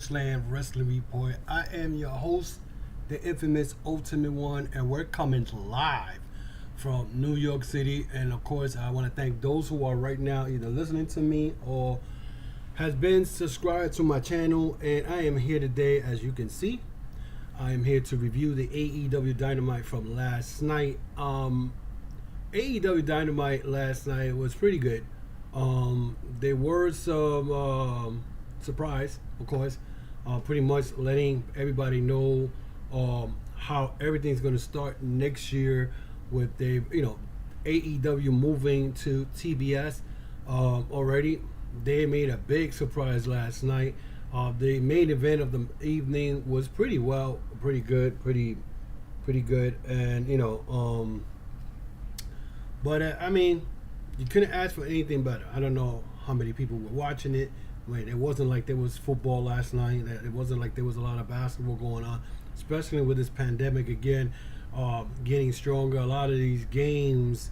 Chokeslam Wrestling Report. I am your host, the infamous Ultimate One, and we're coming live from New York City. And of course, I want to thank those who are right now either listening to me or has been subscribed to my channel. And I am here today, as you can see. I am here to review the AEW Dynamite from last night. AEW Dynamite last night was pretty good. There were some surprise, of course, pretty much letting everybody know how everything's going to start next year with the AEW moving to TBS already. They made a big surprise last night. The main event of the evening was pretty good, and but I mean, you couldn't ask for anything better. I don't know how many people were watching it. I mean, it wasn't like there was football last night. It wasn't like there was a lot of basketball going on, especially with this pandemic again getting stronger. A lot of these games,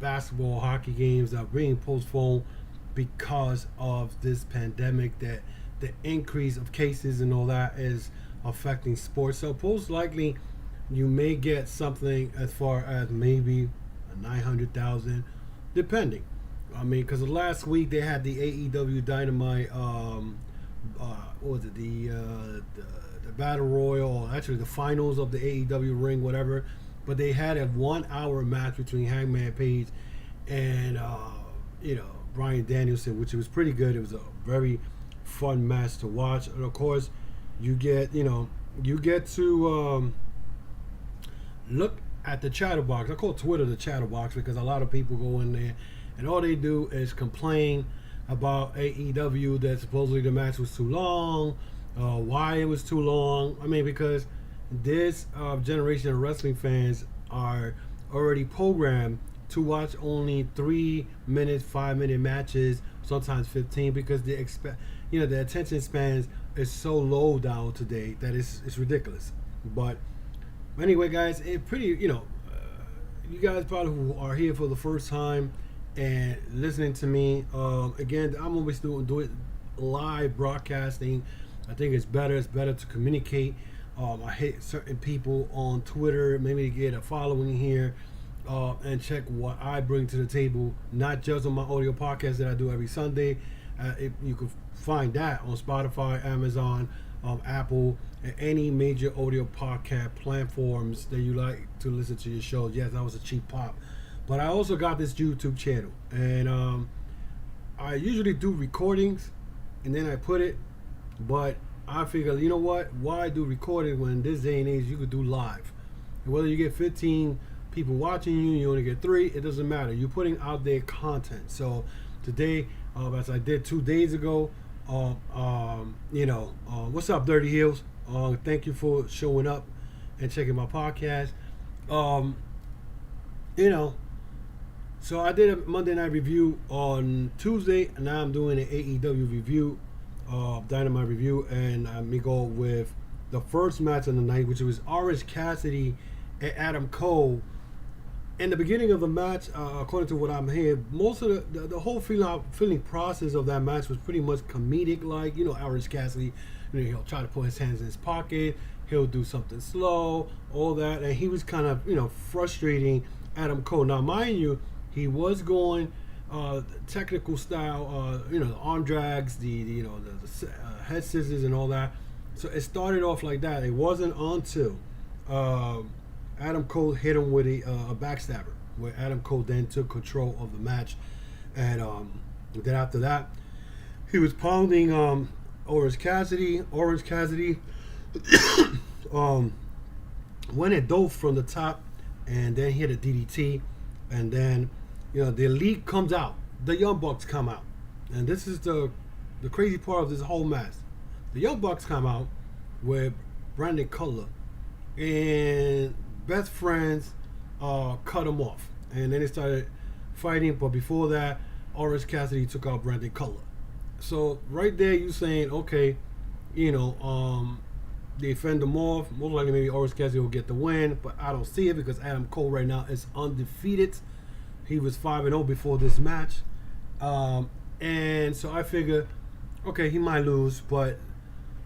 basketball, hockey games, are being postponed because of this pandemic. That the increase of cases and all that is affecting sports. So most likely, you may get something as far as maybe 900,000, depending. I mean, because last week they had the AEW Dynamite, what was it, the Battle Royal, actually the finals of the AEW ring, whatever. But they had a 1 hour match between Hangman Page and Bryan Danielson, which was pretty good. It was a very fun match to watch, and of course, you get to look at the chatterbox. I call Twitter the chatterbox because a lot of people go in there and all they do is complain about AEW, that supposedly the match was too long, why it was too long. I mean, because this generation of wrestling fans are already programmed to watch only 3 minute, 5 minute matches, sometimes 15, because they expect, the attention spans is so low down today that it's ridiculous. But anyway, guys, it pretty, you guys probably who are here for the first time and listening to me, again, I'm always do it live broadcasting. I think it's better to communicate. I hate certain people on Twitter, maybe get a following here, and check what I bring to the table, not just on my audio podcast that I do every Sunday. You can find that on Spotify, Amazon, Apple, and any major audio podcast platforms that you like to listen to your shows. Yes, that was a cheap pop. But I also got this YouTube channel, and I usually do recordings and then I put it, but I figure, you know what, why do recording when in this day and age you could do live? And whether you get 15 people watching you only get 3, it doesn't matter. You're putting out their content. So today, as I did 2 days ago, what's up, Dirty Heels? Thank you for showing up and checking my podcast. So I did a Monday night review on Tuesday, and now I'm doing an AEW review, Dynamite review, and I'm gonna go with the first match of the night, which was Orange Cassidy and Adam Cole. In the beginning of the match, according to what I'm hearing, most of the whole feeling process of that match was pretty much comedic. Like, Orange Cassidy, he'll try to put his hands in his pocket, he'll do something slow, all that, and he was kind of, frustrating Adam Cole. Now, mind you, he was going technical style, the arm drags, the head scissors and all that. So it started off like that. It wasn't until Adam Cole hit him with a backstabber, where Adam Cole then took control of the match, and then after that, he was pounding Orange Cassidy. Orange Cassidy went and dove from the top, and then hit a DDT, and then the Elite comes out, the Youngbucks come out, and this is the crazy part of this whole match. The Youngbucks come out with Brandon Cutler, and best friends cut him off, and then they started fighting. But before that, Orange Cassidy took out Brandon Cutler. So right there, you saying, okay, they fend them off. Most likely, maybe Orange Cassidy will get the win, but I don't see it because Adam Cole right now is undefeated. He was 5-0 before this match, and so I figure, okay, he might lose, but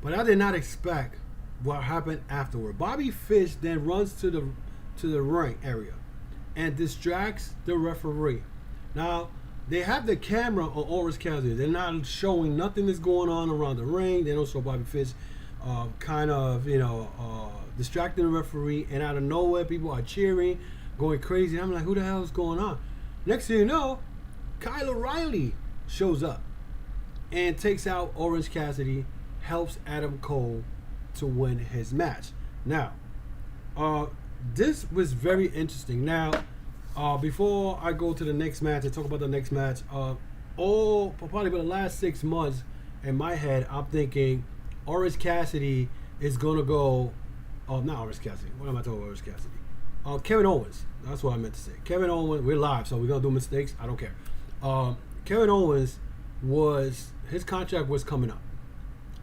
But I did not expect what happened afterward. Bobby Fish then runs to the ring area and distracts the referee. Now, they have the camera on Orange Cassidy. They're not showing nothing that's going on around the ring. They don't show Bobby Fish distracting the referee, and out of nowhere, people are cheering, going crazy. I'm like, who the hell is going on? Next thing you know, Kyle O'Reilly shows up and takes out Orange Cassidy, helps Adam Cole to win his match. Now, this was very interesting. Now, before I go to the next match and talk about the next match, probably for the last 6 months, in my head, I'm thinking Orange Cassidy is going to go, not Orange Cassidy, what am I talking about Orange Cassidy? Kevin Owens, that's what I meant to say. Kevin Owens, we're live, so we're going to do mistakes, I don't care. Kevin Owens his contract was coming up.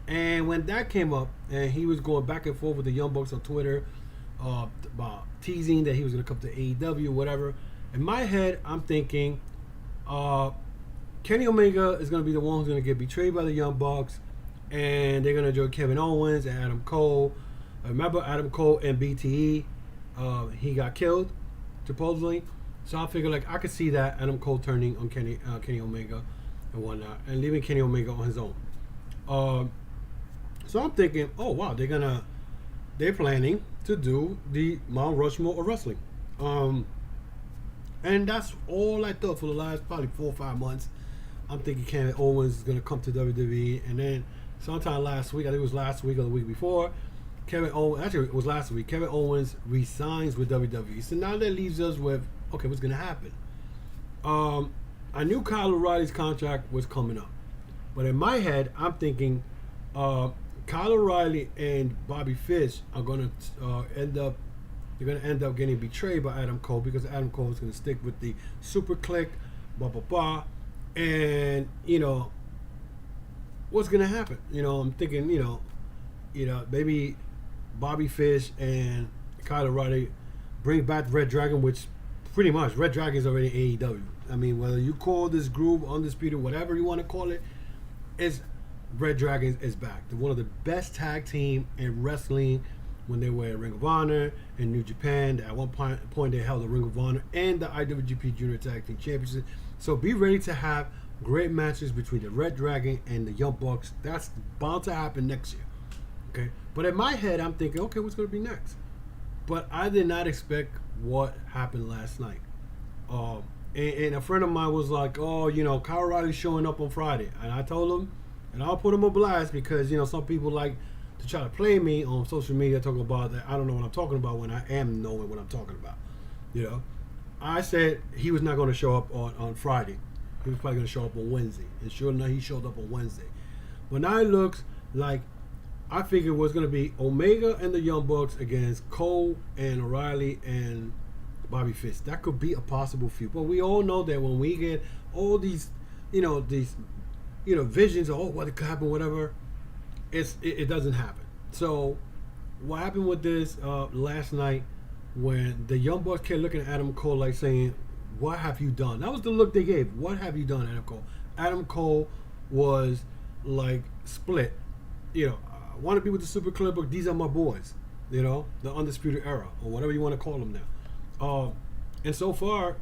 And when that came up, and he was going back and forth with the Youngbucks on Twitter, about teasing that he was going to come to AEW, whatever. In my head, I'm thinking Kenny Omega is going to be the one who's going to get betrayed by the Young Bucks, and they're going to join Kevin Owens and Adam Cole. Remember Adam Cole and BTE, he got killed, supposedly. So I figure like I could see that Adam Cole turning on Kenny Omega and whatnot, and leaving Kenny Omega on his own. So I'm thinking, oh wow, they're planning to do the Mount Rushmore of wrestling. And that's all I thought for the last probably 4 or 5 months. I'm thinking Kevin Owens is going to come to WWE. And then sometime last week, I think it was last week or the week before, Kevin Owens resigns with WWE. So now that leaves us with, okay, what's going to happen? I knew Kyle O'Reilly's contract was coming up. But in my head, I'm thinking Kyle O'Reilly and Bobby Fish are going to end up getting betrayed by Adam Cole, because Adam Cole is going to stick with the Super Click, blah, blah, blah. And, what's going to happen? I'm thinking, maybe Bobby Fish and Kyle O'Reilly bring back Red Dragon, which pretty much Red Dragon is already in AEW. I mean, whether you call this group Undisputed, whatever you want to call it, Red Dragon is back. They're one of the best tag team in wrestling when they were in Ring of Honor in New Japan. At one point, they held the Ring of Honor and the IWGP Junior Tag Team Championship. So be ready to have great matches between the Red Dragon and the Young Bucks. That's bound to happen next year. Okay, but in my head, I'm thinking, okay, what's going to be next? But I did not expect what happened last night. And a friend of mine was like, Kyle O'Reilly's showing up on Friday. And I told him, and I'll put him on blast because, some people like to try to play me on social media talking about that I don't know what I'm talking about when I am knowing what I'm talking about. I said he was not going to show up on Friday. He was probably going to show up on Wednesday. And sure enough, he showed up on Wednesday. But now it looks like I figured it was going to be Omega and the Young Bucks against Cole and O'Reilly and Bobby Fish. That could be a possible feud. But we all know that when we get all these, visions of what could happen, whatever, it doesn't happen. So what happened with this last night when the Young Bucks kept looking at Adam Cole like saying, what have you done? That was the look they gave. What have you done, Adam Cole? Adam Cole was like split. I want to be with the Super Clip, but these are my boys. The Undisputed Era, or whatever you want to call them now. And so far,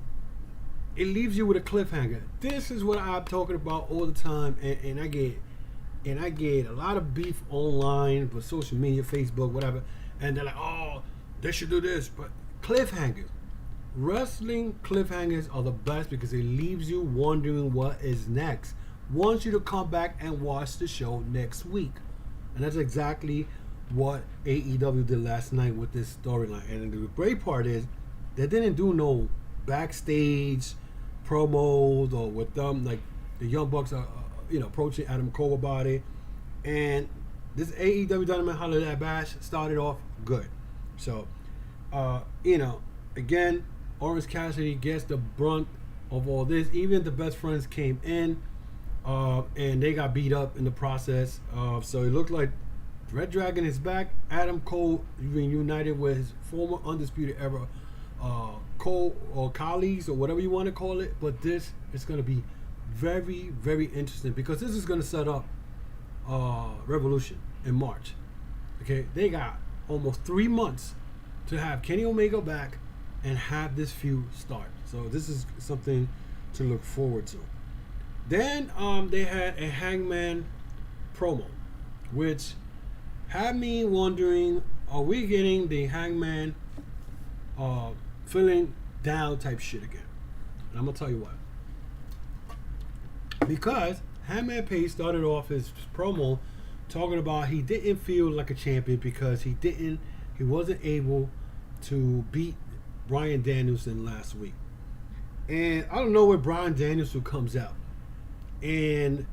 it leaves you with a cliffhanger. This is what I'm talking about all the time, and I get a lot of beef online, but social media, Facebook, whatever, and they're like, oh, they should do this, but cliffhangers. Wrestling cliffhangers are the best because it leaves you wondering what is next. Wants you to come back and watch the show next week. And that's exactly what AEW did last night with this storyline. And the great part is they didn't do no backstage promos or with them like the Young Bucks are approaching Adam Cole about it. And this AEW Dynamite Holiday Bash started off good. So again, Orange Cassidy gets the brunt of all this. Even the best friends came in and they got beat up in the process. So it looked like Red Dragon is back. Adam Cole reunited with his former Undisputed Era Cole or colleagues or whatever you want to call it. But this is going to be very, very interesting because this is going to set up Revolution. in March. Okay, they got almost 3 months to have Kenny Omega back and have this feud start. So this is something to look forward to. Then they had a Hangman promo, which had me wondering, are we getting the Hangman feeling down type shit again? And I'm going to tell you why. Because Hangman Page started off his promo talking about he didn't feel like a champion because he wasn't able to beat Bryan Danielson last week. And I don't know where Bryan Danielson comes out. And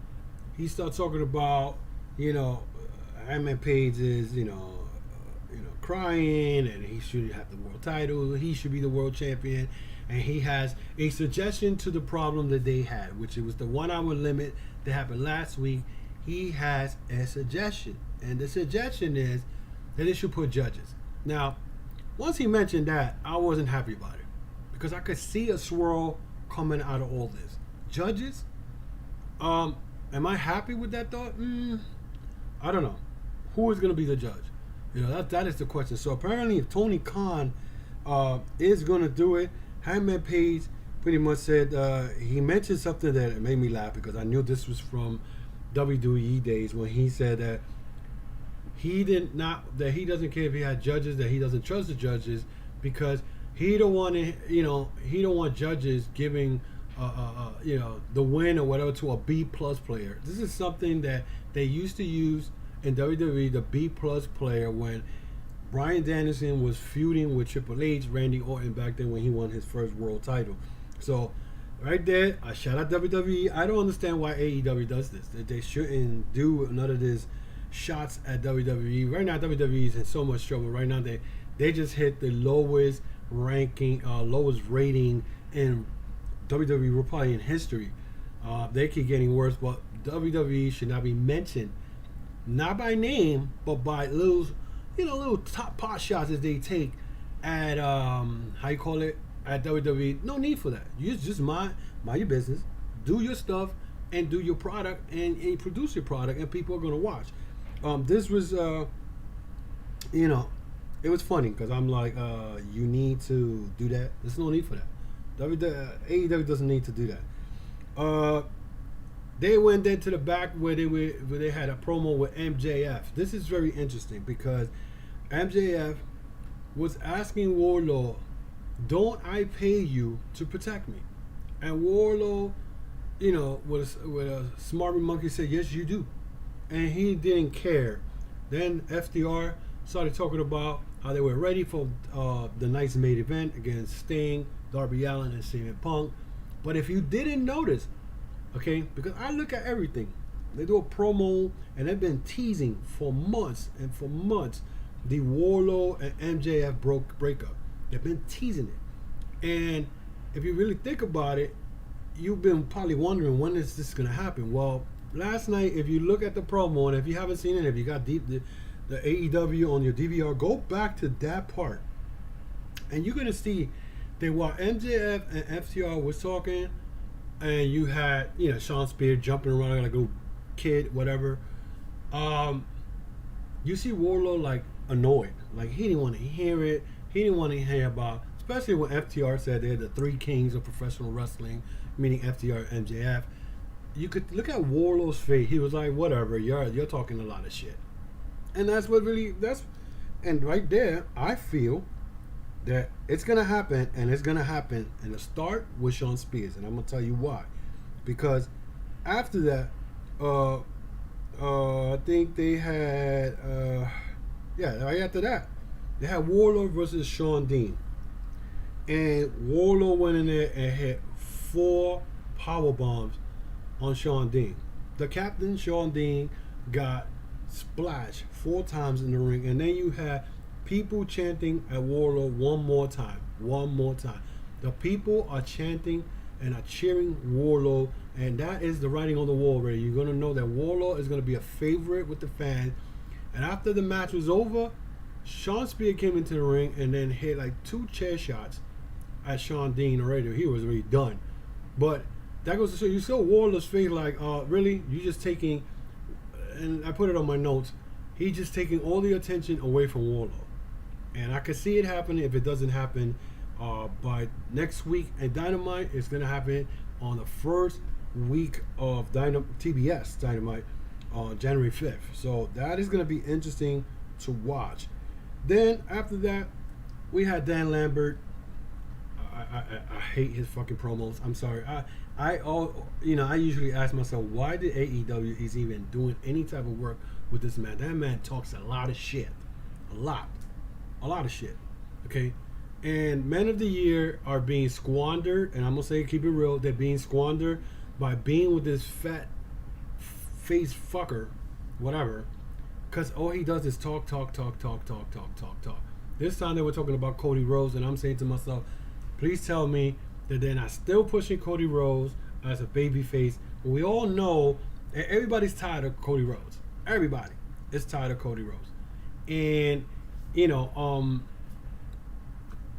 he starts talking about, Hangman Page is, crying, and he should have the world title. He should be the world champion. And he has a suggestion to the problem that they had, which it was the 1 hour limit that happened last week. He has a suggestion. And the suggestion is that they should put judges. Now, once he mentioned that, I wasn't happy about it. Because I could see a swirl coming out of all this. Judges? Am I happy with that thought? I don't know. Who is going to be the judge? That is the question. So apparently, if Tony Khan is going to do it, Hangman Page pretty much said he mentioned something that made me laugh because I knew this was from WWE days when he said that he doesn't care if he had judges, that he doesn't trust the judges because he don't want judges giving the win or whatever to a B plus player. This is something that they used to use in WWE, the B plus player, when Bryan Danielson was feuding with Triple H, Randy Orton back then when he won his first world title. So right there, I shout out WWE. I don't understand why AEW does this. They shouldn't do none of this shots at WWE. Right now, WWE is in so much trouble. Right now, they just hit the lowest ranking, lowest rating in WWE probably in history. They keep getting worse, but WWE should not be mentioned, not by name, but by little top pot shots that they take at at WWE. No need for that. You just mind your business, do your stuff, and do your product, and produce your product, and people are gonna watch. This was it was funny because I'm like, you need to do that. There's no need for that. AEW doesn't need to do that. They went into the back where they had a promo with MJF. This is very interesting because MJF was asking Wardlow, "Don't I pay you to protect me?" And Wardlow, with a smart monkey said, "Yes, you do," and he didn't care. Then FTR started talking about how they were ready for the night's main event against Sting, Darby Allin, and CM Punk. But if you didn't notice, okay, because I look at everything, they do a promo and they've been teasing for months and for months the Wardlow and MJF breakup. They've been teasing it, and if you really think about it, you've been probably wondering when is this going to happen. Well, last night, if you look at the promo, and if you haven't seen it, if you got the AEW on your DVR, go back to that part, and you're going to see that while MJF and FTR was talking, and you had Sean Spears jumping around like a little kid, whatever, you see Wardlow like annoyed, like he didn't want to hear it. He didn't want to hear about, especially when FTR said they're the three kings of professional wrestling, meaning FTR and MJF. You could look at Wardlow's face. He was like, "Whatever, you're talking a lot of shit," and and right there, I feel that it's gonna happen, and it's gonna happen in the start with Sean Spears, and I'm gonna tell you why. Because after that, I think they had, right after that, they had Wardlow versus Sean Dean, and Wardlow went in there and hit 4 power bombs on Sean Dean. The captain, Sean Dean, got splashed 4 times in the ring, and then you had people chanting at Wardlow one more time. The people are chanting and are cheering Wardlow, and that is the writing on the wall already. You're going to know that Wardlow is going to be a favorite with the fans. And after the match was over, Sean Spears came into the ring and then hit like 2 chair shots at Sean Dean already. He was already done. But that goes to show, you saw Wardlow's face like, really? You just taking, and I put it on my notes, he's just taking all the attention away from Warlow. And I could see it happening if it doesn't happen by next week. And Dynamite is going to happen on the first week of TBS Dynamite on January 5th. So that is going to be interesting to watch. Then after that, we had Dan Lambert. I hate his fucking promos. I'm sorry. I usually ask myself, why did AEW is even doing any type of work with this man? That man talks a lot of shit. A lot of shit. Okay? And Men of the Year are being squandered, and I'm going to say, keep it real, they're being squandered by being with this fat face fucker, whatever, because all he does is talk. This time they were talking about Cody Rhodes, and I'm saying to myself, please tell me that they're not still pushing Cody Rhodes as a babyface. We all know that everybody's tired of Cody Rhodes. Everybody is tired of Cody Rhodes. And,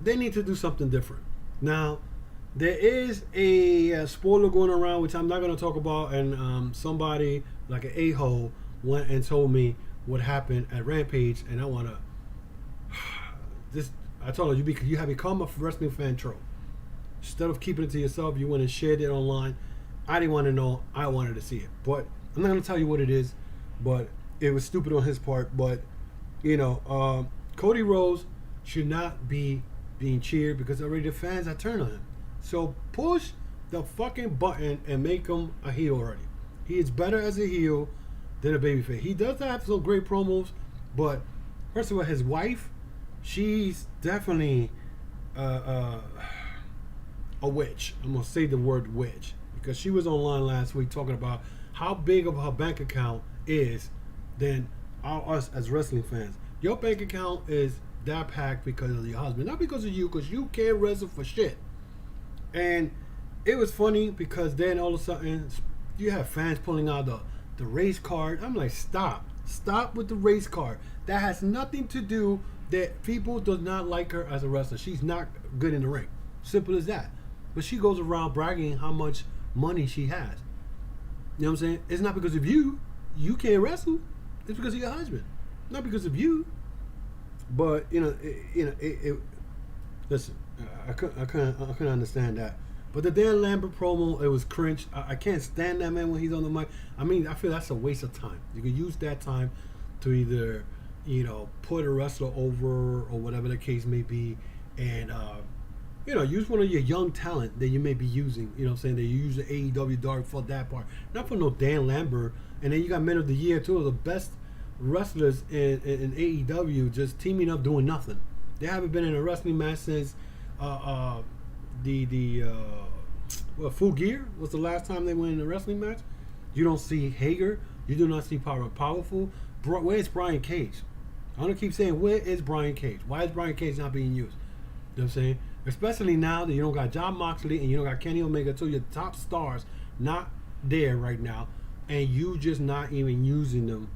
they need to do something different. Now, there is a spoiler going around, which I'm not going to talk about, and somebody, like an a-hole, went and told me what happened at Rampage, and I want to... I told her, you have become a wrestling fan troll. Instead of keeping it to yourself, you went and shared it online. I didn't want to know. I wanted to see it. But I'm not going to tell you what it is. But it was stupid on his part. But, Cody Rhodes should not be being cheered because already the fans are turned on him. So push the fucking button and make him a heel already. He is better as a heel than a babyface. He does have some great promos. But, first of all, his wife... she's definitely a witch. I'm going to say the word witch. Because she was online last week talking about how big of her bank account is than us as wrestling fans. Your bank account is that packed because of your husband. Not because of you, because you can't wrestle for shit. And it was funny because then all of a sudden you have fans pulling out the race card. I'm like, stop. Stop with the race card. That has nothing to do that people does not like her as a wrestler. She's not good in the ring. Simple as that. But she goes around bragging how much money she has. You know what I'm saying? It's not because of you. You can't wrestle. It's because of your husband. Not because of you. But listen, I couldn't understand that. But the Dan Lambert promo, it was cringe. I can't stand that man when he's on the mic. I mean, I feel that's a waste of time. You could use that time to either put a wrestler over or whatever the case may be, and use one of your young talent that you may be using. You know what I'm saying? That you use the AEW Dark for that part, not for no Dan Lambert. And then you got Men of the Year, two of the best wrestlers in AEW, just teaming up doing nothing. They haven't been in a wrestling match since Full Gear was the last time they went in a wrestling match. You don't see Hager. You do not see Powerful. Where's Brian Cage? I'm going to keep saying, where is Brian Cage? Why is Brian Cage not being used? You know what I'm saying? Especially now that you don't got John Moxley and you don't got Kenny Omega, two of your top stars not there right now, and you just not even using them.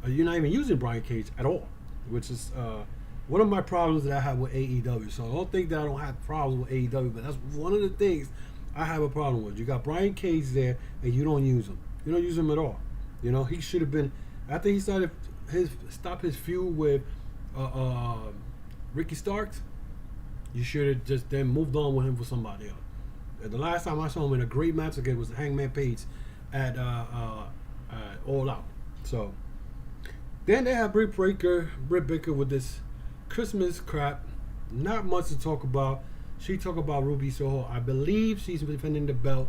You're not even using Brian Cage at all, which is one of my problems that I have with AEW. So I don't think that I don't have problems with AEW, but that's one of the things I have a problem with. You got Brian Cage there, and you don't use him. You don't use him at all. He should have been... After he stopped his feud with Ricky Starks, you should have just then moved on with him for somebody else. The last time I saw him in a great match again was Hangman Page at All Out. So then they have Britt Baker with this Christmas crap. Not much to talk about. She talked about Ruby Soho. I believe she's defending the belt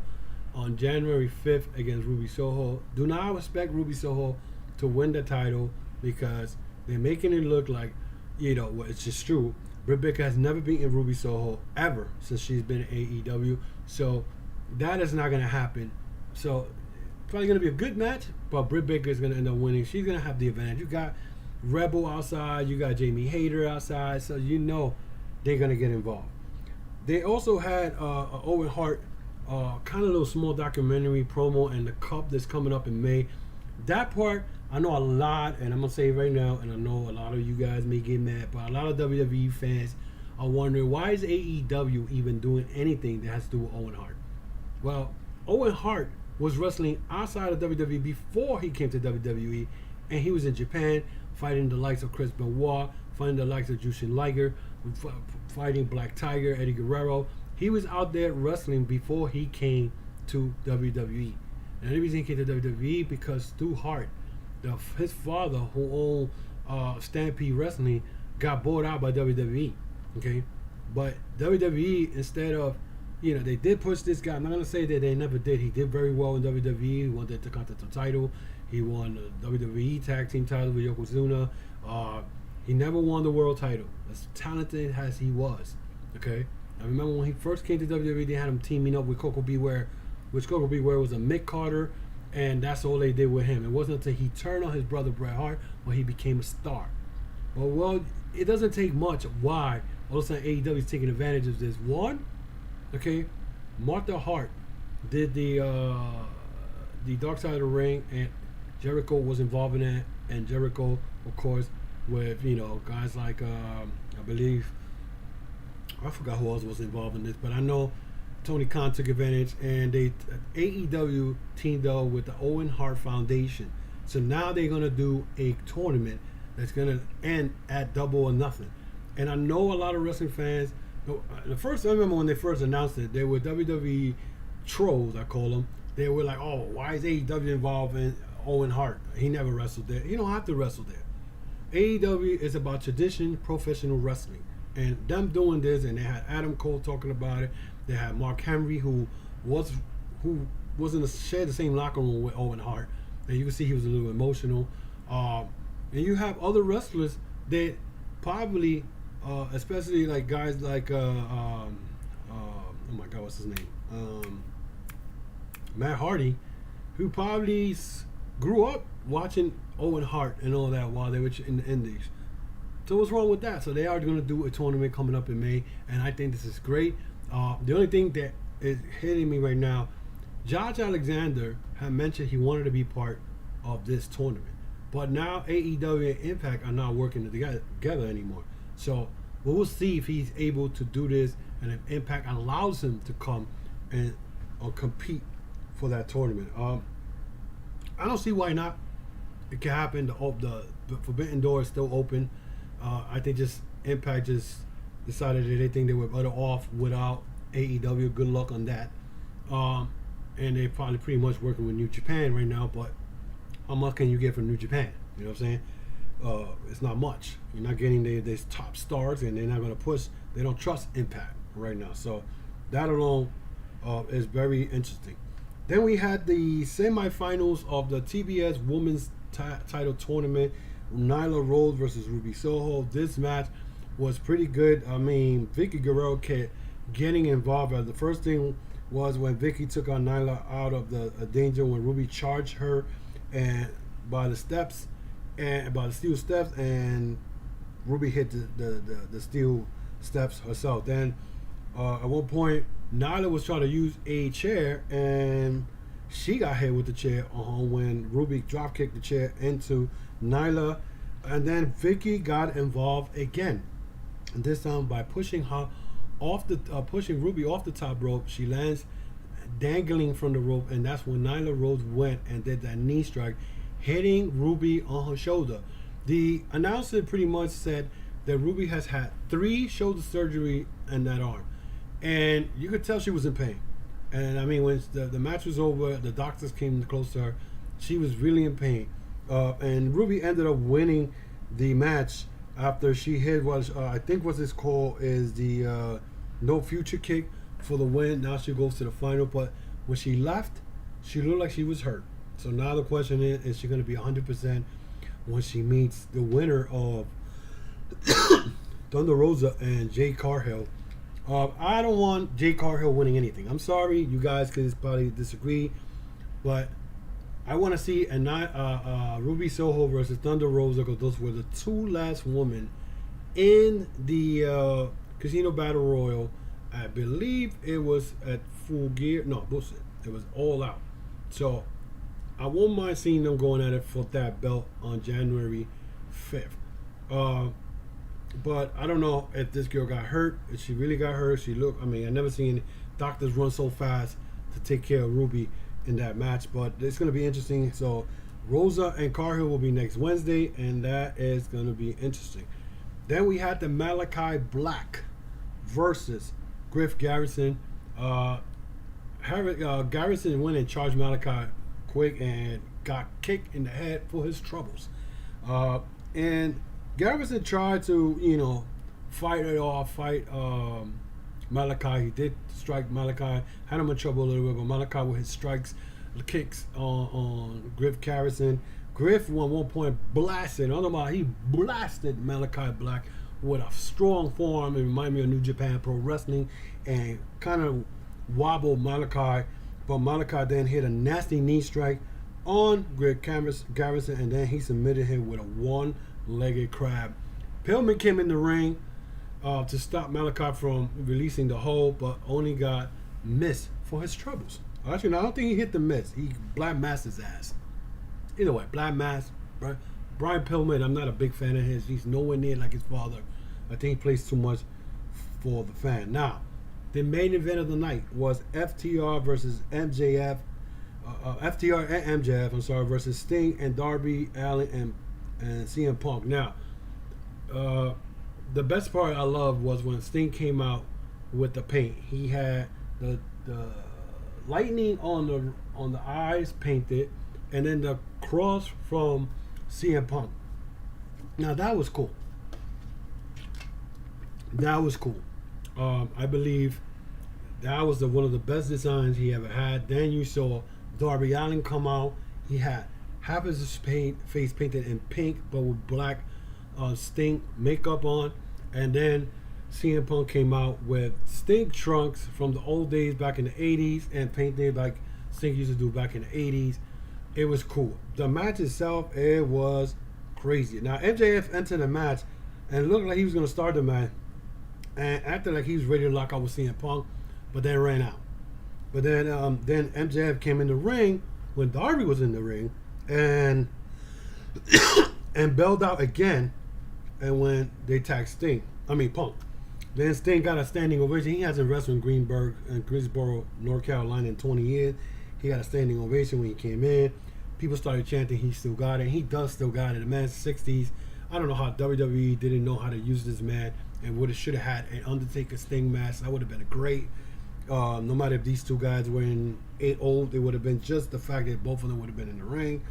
on January 5th against Ruby Soho. Do not expect Ruby Soho to win the title because they're making it look like, it's just true. Britt Baker has never beaten Ruby Soho ever since she's been in AEW. So that is not going to happen. So probably going to be a good match, but Britt Baker is going to end up winning. She's going to have the advantage. You got Rebel outside. You got Jamie Hayter outside. So they're going to get involved. They also had Owen Hart kind of little small documentary promo and the cup that's coming up in May. That part, I know a lot, and I'm going to say it right now, and I know a lot of you guys may get mad, but a lot of WWE fans are wondering, why is AEW even doing anything that has to do with Owen Hart? Well, Owen Hart was wrestling outside of WWE before he came to WWE, And he was in Japan fighting the likes of Chris Benoit, fighting the likes of Jushin Liger, fighting Black Tiger, Eddie Guerrero. He was out there wrestling before he came to WWE. And the reason he came to WWE because Stu Hart, his father who owned Stampede Wrestling, got bought out by WWE. Okay, but WWE, instead of, they did push this guy. I'm not gonna say that they never did. He did very well in WWE. He won the Intercontinental title. He won the WWE Tag Team title with Yokozuna. He never won the world title. As talented as he was. Okay, I remember when he first came to WWE, they had him teaming up with Coco Beware, which Coco Beware was a Mick Carter, and that's all they did with him. It wasn't until he turned on his brother Bret Hart when he became a star. But well, it doesn't take much. Why all of a sudden AEW is taking advantage of this? One, okay, Martha Hart did the Dark Side of the Ring, and Jericho was involved in that, and Jericho, of course, with guys like I believe, I forgot who else was involved in this, but I know Tony Khan took advantage, and AEW teamed up with the Owen Hart Foundation. So now they're gonna do a tournament that's gonna end at Double or Nothing. And I know a lot of wrestling fans. I remember when they first announced it, they were WWE trolls, I call them. They were like, "Oh, why is AEW involved in Owen Hart? He never wrestled there. You don't have to wrestle there." AEW is about tradition, professional wrestling, and them doing this. And they had Adam Cole talking about it. They had Mark Henry, who was shared the same locker room with Owen Hart, and you can see he was a little emotional. And you have other wrestlers that probably, especially like guys like oh my God, what's his name? Matt Hardy, who probably grew up watching Owen Hart and all that while they were in the Indies. So what's wrong with that? So they are going to do a tournament coming up in May, and I think this is great. The only thing that is hitting me right now, Josh Alexander had mentioned he wanted to be part of this tournament, but now AEW and Impact are not working together anymore. So we'll see if he's able to do this, and if Impact allows him to come and compete for that tournament. I don't see why not. It can happen. The Forbidden Door is still open. I think just Impact just decided that they think they were better off without AEW. Good luck on that. And they're probably pretty much working with New Japan right now, but how much can you get from New Japan? You know what I'm saying? It's not much. You're not getting these top stars, and they're not going to push. They don't trust Impact right now. So that alone is very interesting. Then we had the semifinals of the TBS Women's title tournament. Nyla Rose versus Ruby Soho. This match was pretty good. I mean, Vicky Guerrero kept getting involved. The first thing was when Vicky took on Nyla out of the danger when Ruby charged her and by the steps and by the steel steps, and Ruby hit the steel steps herself. Then at one point, Nyla was trying to use a chair, and she got hit with the chair when Ruby drop kicked the chair into Nyla, and then Vicky got involved again, and this time by pushing her off pushing Ruby off the top rope. She lands dangling from the rope, and that's when Nyla Rose went and did that knee strike, hitting Ruby on her shoulder. The announcer pretty much said that Ruby has had 3 shoulder surgery in that arm, and you could tell she was in pain. And I mean, when the match was over, the doctors came close to her. She was really in pain. And Ruby ended up winning the match after she hit what I think what it's called is the no future kick for the win. Now she goes to the final. But when she left, she looked like she was hurt. So now the question is she going to be 100% when she meets the winner of Thunder Rosa and Jade Cargill? I don't want Jade Cargill winning anything. I'm sorry, you guys could probably disagree, but I want to see Ruby Soho versus Thunder Rosa, because those were the 2 last women in the Casino Battle Royal. I believe it was at Full Gear. No, bullshit. It was All Out. So I won't mind seeing them going at it for that belt on January 5th. But I don't know if this girl got hurt. If she really got hurt, I never seen doctors run so fast to take care of Ruby in that match. But it's going to be interesting. So Rosa and Karrion will be next Wednesday, and that is going to be interesting. Then we had the Malachi Black versus Griff Garrison. Garrison went and charged Malachi quick and got kicked in the head for his troubles. And Garrison tried to, fight Malachi. He did strike Malachi, had him in trouble a little bit, but Malachi with his strikes, kicks on Griff Garrison. Griff at one point blasted, he blasted Malachi Black with a strong forearm. It reminded me of New Japan Pro Wrestling and kind of wobbled Malachi, but Malachi then hit a nasty knee strike on Griff Garrison, and then he submitted him with a one-legged crab. Pillman came in the ring to stop Malachi from releasing the hold, but only got missed for his troubles. Actually, no, I don't think he hit the miss. He black masked his ass. Either way, black mask. Right? Brian Pillman, I'm not a big fan of his. He's nowhere near like his father. I think he plays too much for the fan. Now, the main event of the night was FTR versus MJF. FTR and MJF, versus Sting and Darby, Allin, and CM Punk. Now, the best part I loved was when Sting came out with the paint. He had the lightning on the eyes painted, and then the cross from CM Punk. Now that was cool. I believe that was one of the best designs he ever had. Then you saw Darby Allin come out. He had half his face painted in pink, but with black Sting makeup on. And then CM Punk came out with Sting trunks from the old days back in the 80s and painted like Sting used to do back in the 80s. It was cool. The match itself, it was crazy. Now, MJF entered the match and looked like he was going to start the match and acted like he was ready to lock out with CM Punk, but then ran out. But then MJF came in the ring when Darby was in the ring and bailed out again, and when they tagged Punk. Then Sting got a standing ovation. He hasn't wrestled in Greensboro, North Carolina in 20 years. He got a standing ovation when he came in. People started chanting he still got it. He does still got it. The man's 60s. I don't know how WWE didn't know how to use this man and should have had an Undertaker Sting match. That would have been great. No matter if these two guys were old, it would have been just the fact that both of them would have been in the ring.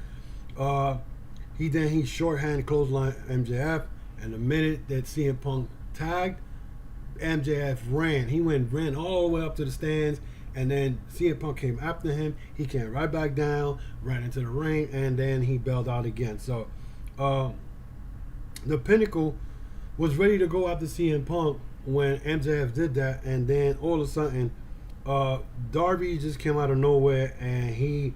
He shorthand clothesline MJF, and the minute that CM Punk tagged, MJF ran. He ran all the way up to the stands, and then CM Punk came after him. He came right back down, ran into the ring, and then he bailed out again. So the Pinnacle was ready to go after CM Punk when MJF did that, and then all of a sudden Darby just came out of nowhere and he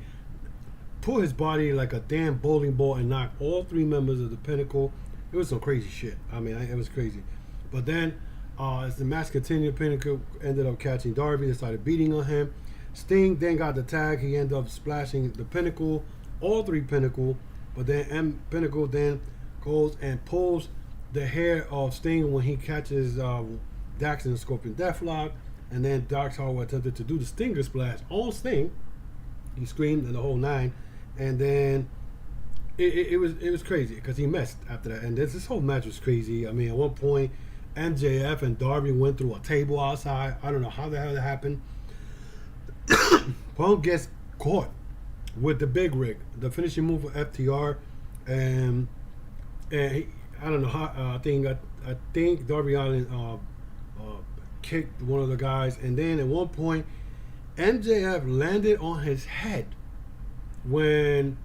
put his body like a damn bowling ball and knocked all three members of the Pinnacle. It was some crazy shit. It was crazy. But then as the match continued, Pinnacle ended up catching Darby. They started beating on him. Sting then got the tag. He ended up splashing the Pinnacle, all three Pinnacle. But then Pinnacle then goes and pulls the hair of Sting when he catches Dax in the Scorpion Deathlock. And then Dax Harwood attempted to do the Stinger Splash on Sting. He screamed and the whole nine. And then it was crazy because he missed after that. And this whole match was crazy. At one point, MJF and Darby went through a table outside. I don't know how the hell that happened. Punk gets caught with the big rig, the finishing move of FTR, and he, I don't know how. I think Darby Allin kicked one of the guys, and then at one point, MJF landed on his head when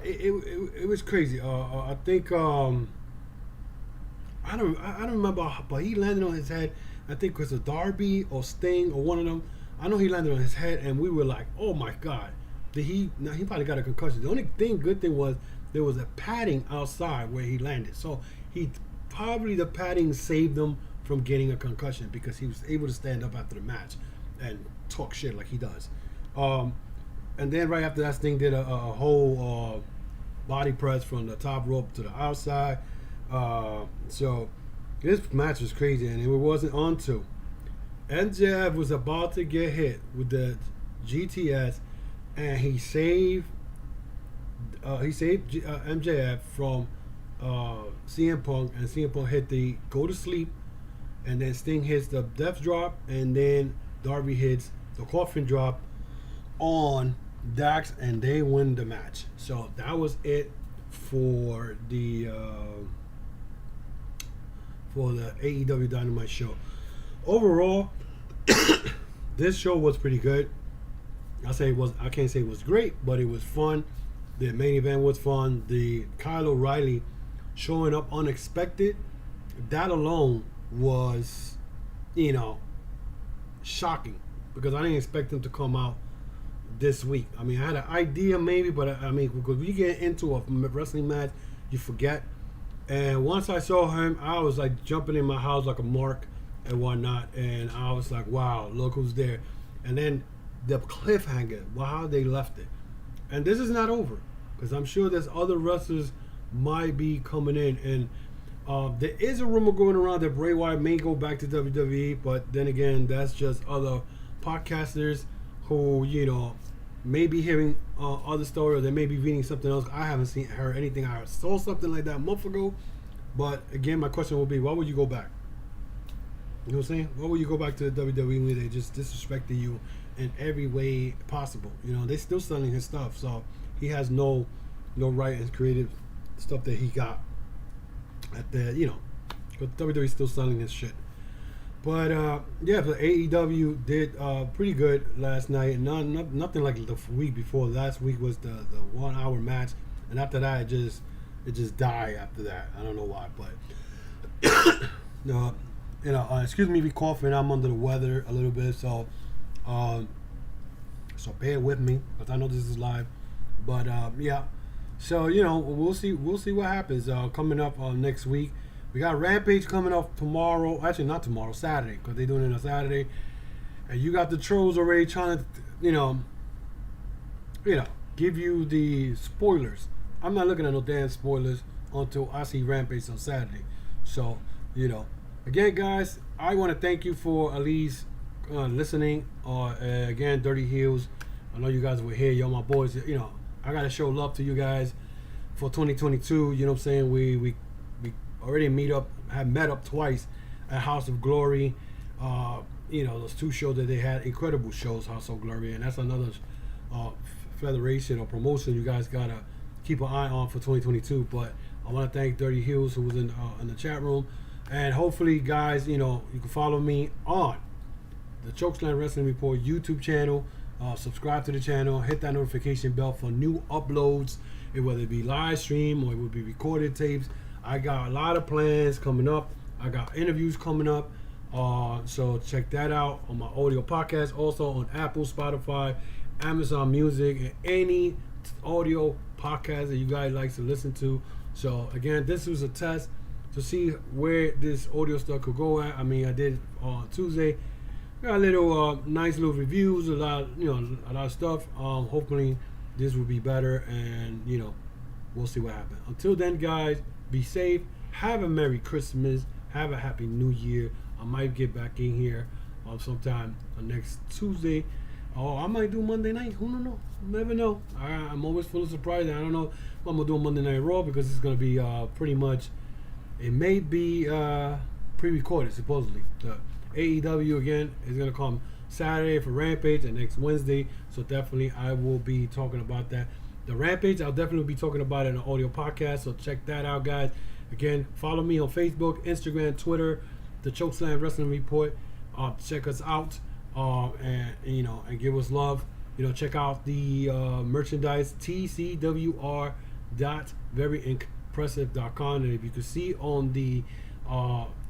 it was crazy. I think I don't remember, but he landed on his head. I think it was a Darby or Sting or one of them. I know he landed on his head, and we were like, "Oh my God!" He probably got a concussion. The only good thing was there was a padding outside where he landed, so the padding saved him from getting a concussion because he was able to stand up after the match and talk shit like he does. And then right after that, Sting did a whole body press from the top rope to the outside. So this match was crazy, and it wasn't on to. MJF was about to get hit with the GTS, and he saved he saved MJF from CM Punk, and CM Punk hit the go to sleep, and then Sting hits the death drop, and then Darby hits the coffin drop on Dax, and they win the match. So that was it for the AEW Dynamite show. Overall, this show was pretty good. I can't say it was great, but it was fun. The main event was fun. The Kyle O'Reilly showing up unexpected, that alone was, shocking, because I didn't expect him to come out this week. I mean, I had an idea maybe, but because we get into a wrestling match, you forget. And once I saw him, I was like jumping in my house like a mark and whatnot, and I was like, wow, look who's there. And then the cliffhanger, how they left it. And this is not over, because I'm sure there's other wrestlers might be coming in. And there is a rumor going around that Bray Wyatt may go back to WWE, but then again, that's just other podcasters who, may be hearing other story, or they may be reading something else. I haven't heard anything. I saw something like that a month ago. But again, my question will be, why would you go back? You know what I'm saying? Why would you go back to the WWE when they just disrespected you in every way possible? They're still selling his stuff, so he has no right in creative stuff that he got at the, because WWE is still selling his shit. But the AEW did pretty good last night. Nothing like the week before. Last week was the 1 hour match, and after that it just died after that. I don't know why, but excuse me, be coughing. I'm under the weather a little bit, so bear with me, because I know this is live. But so we'll see what happens coming up next week. We got Rampage coming up tomorrow. Actually, not tomorrow, Saturday, because they're doing it on Saturday. And you got the trolls already trying to, give you the spoilers. I'm not looking at no damn spoilers until I see Rampage on Saturday. So, again, guys, I want to thank you for at least listening. Again, Dirty Heels. I know you guys were here. Yo, my boys, I got to show love to you guys for 2022. You know what I'm saying? We already have met up twice at House of Glory. Those two shows that they had, incredible shows, House of Glory, and that's another federation or promotion you guys gotta keep an eye on for 2022. But I want to thank Dirty Heels, who was in the chat room, and hopefully, guys, you can follow me on the Chokeslam Wrestling Report YouTube channel. Subscribe to the channel, hit that notification bell for new uploads, whether it be live stream or it would be recorded tapes. I got a lot of plans coming up. I got interviews coming up. So check that out on my audio podcast. Also on Apple, Spotify, Amazon Music, and any audio podcast that you guys like to listen to. So again, this was a test to see where this audio stuff could go at. I did on Tuesday. Got a little nice little reviews, a lot of stuff. Hopefully this will be better, and we'll see what happens. Until then, guys, be safe. Have a Merry Christmas. Have a Happy New Year. I might get back in here sometime next Tuesday. I might do Monday night. Who knows? Never know. I'm always full of surprise. I don't know if I'm going to do a Monday Night Raw, because it's going to be pretty much, it may be pre-recorded, supposedly. The AEW, again, is going to come Saturday for Rampage and next Wednesday. So definitely I will be talking about that. The Rampage, I'll definitely be talking about it in an audio podcast, so check that out, guys. Again, follow me on Facebook, Instagram, Twitter, the Chokeslam Wrestling Report. Check us out, and give us love. Check out the merchandise, tcwr.veryimpressive.com. And if you can see on the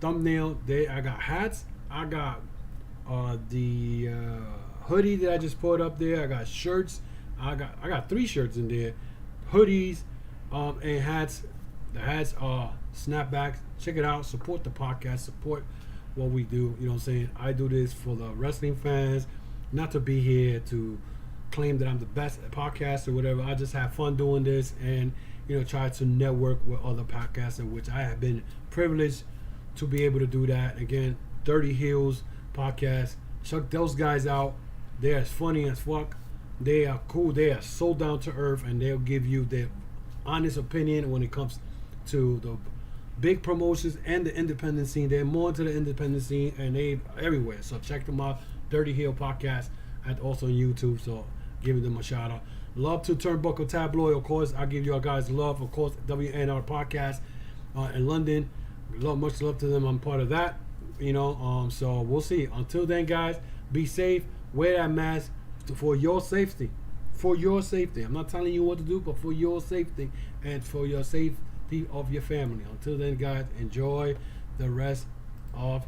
thumbnail, I got hats. I got the hoodie that I just put up there. I got shirts. I got 3 shirts in there, hoodies, and hats. The hats are snapbacks. Check it out. Support the podcast. Support what we do. You know what I'm saying? I do this for the wrestling fans, not to be here to claim that I'm the best at podcasts or whatever. I just have fun doing this, and try to network with other podcasts, in which I have been privileged to be able to do that. Again, Dirty Heels podcast. Check those guys out. They're as funny as fuck. They are cool. They are so down to earth, and they'll give you their honest opinion when it comes to the big promotions and the independent scene. They're more into the independent scene, and they everywhere. So check them out. Dirty Heel Podcast, and also on YouTube. So giving them a shout out. Love to Turnbuckle Tabloid, of course. I give you guys love, of course. WNR Podcast in London. Much love to them. I'm part of that. So we'll see. Until then, guys, be safe. Wear that mask for your safety. For your safety. I'm not telling you what to do, but for your safety and for your safety of your family. Until then, guys, enjoy the rest of